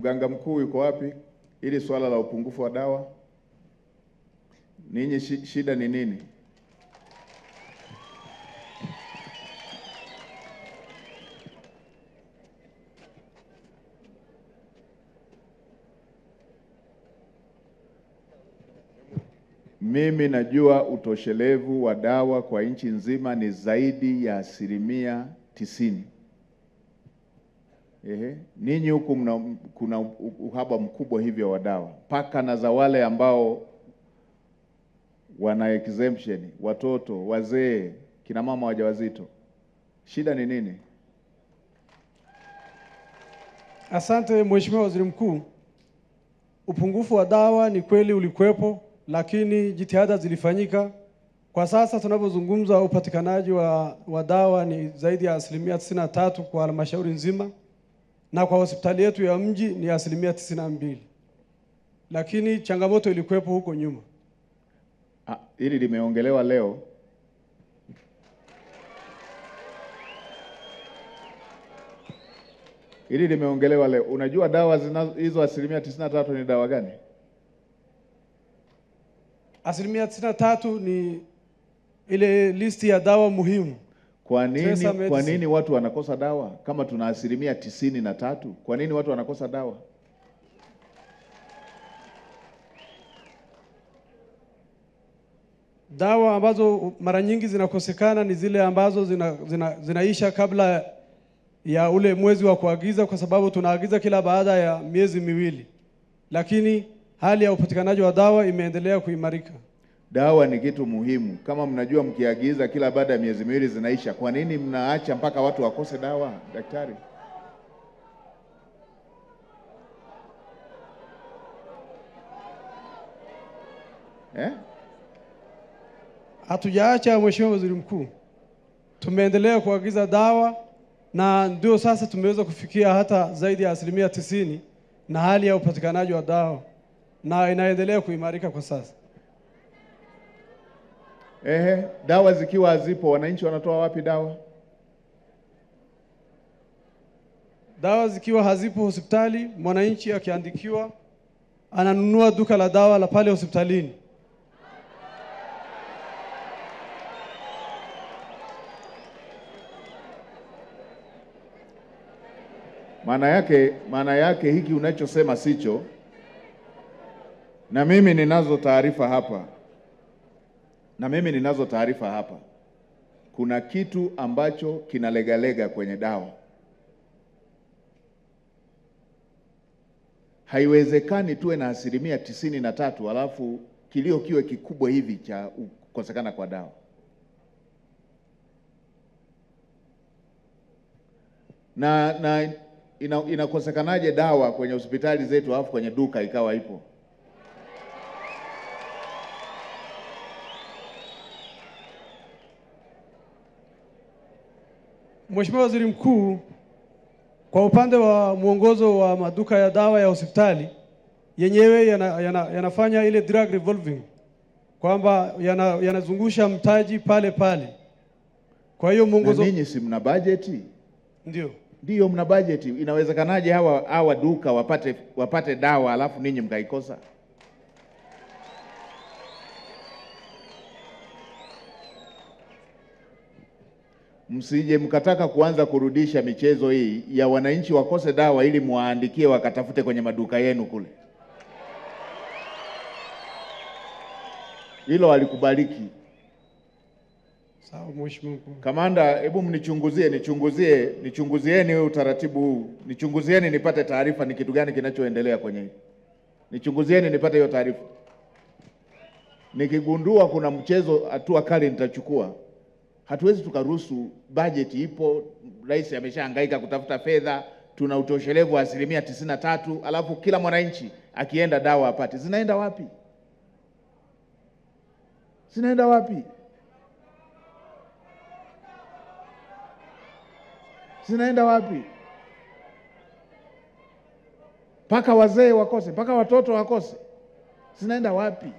Mganga mkuu yuko wapi? Ili swala la upungufu wa dawa, ninyi shida ni nini? Mimi najua utoshelevu wa dawa kwa nchi nzima ni zaidi ya 90%. Ninyi huku kuna uhaba mkubwa hivyo wa dawa, mpaka na za wale ambao wana exemption, watoto, wazee, kina mama wajawazito. Shida ni nini? Asante Mheshimiwa Waziri Mkuu. Upungufu wa dawa ni kweli ulikuwepo, lakini jitihada zilifanyika. Kwa sasa tunapozungumza upatikanaji wa dawa ni zaidi ya 93% kwa halmashauri nzima, na kwa hospitali yetu ya mji ni 92%. Lakini changamoto ilikuwepo huko nyuma. Hili limeongelewa leo. Hili limeongelewa leo. Unajua dawa hizo 93% ni dawa gani? 93% ni ile listi ya dawa muhimu. Kwa nini watu wanakosa dawa kama tuna 93%? Kwa nini watu wanakosa dawa? Dawa ambazo mara nyingi zinakosekana ni zile ambazo zinaisha kabla ya ule mwezi wa kuagiza, kwa sababu tunaagiza kila baada ya miezi miwili. Lakini hali ya upatikanaji wa dawa imeendelea kuimarika. Dawa ni kitu muhimu. Kama mnajua mkiagiza kila baada ya miezi miwili zinaisha, kwa nini mnaacha mpaka watu wakose dawa, daktari? Hatujaacha Mheshimiwa Waziri Mkuu. Tumeendelea kuagiza dawa, na ndio sasa tumeweza kufikia hata zaidi ya 90% na hali ya upatikanaji wa dawa, na inaendelea kuimarika kwa sasa. Dawa zikiwa hazipo, wananchi wanatoa wapi dawa? Dawa zikiwa hazipo hospitali, mwananchi akiandikiwa ananunua duka la dawa la pale hospitalini. Maana yake hiki unachosema sicho, na mimi ninazo taarifa hapa. Kuna kitu ambacho kinalegalega kwenye dawa. Haiwezekani tuwe na 93% alafu kilio kiwe kikubwa hivi cha kukosekana kwa dawa. Na inakosekanaje dawa kwenye hospitali zetu alafu kwenye duka ikawa ipo? Mheshimiwa Waziri Mkuu, kwa upande wa mwongozo wa maduka ya dawa ya hospitali yenyewe yanafanya ile drug revolving, kwamba yanazungusha mtaji pale pale. Kwa hiyo mwongozo. Na ninyi si mna bajeti? Ndio mna bajeti. Inawezekanaje hawa duka wapate dawa alafu ninyi mkaikosa? Msije mkataka kuanza kurudisha michezo hii ya wananchi wakose dawa ili muwaandikie wakatafute kwenye maduka yenu kule. Hilo halikubaliki. Sawa Mheshimiwa Mkuu. Kamanda, hebu nichunguzieni utaratibu huu. Nichunguzieni nipate taarifa ni kitu gani kinachoendelea kwenye hili. Nichunguzieni nipate hiyo taarifa. Nikigundua kuna mchezo, hatua kali nitachukua. Hatuwezi tukaruhusu. Bajeti ipo, rais ameshahangaika kutafuta fedha, tuna utoshelevu wa 93%, alafu kila mwananchi akienda dawa apate. Zinaenda wapi? Mpaka wazee wakose, mpaka watoto wakose. Zinaenda wapi?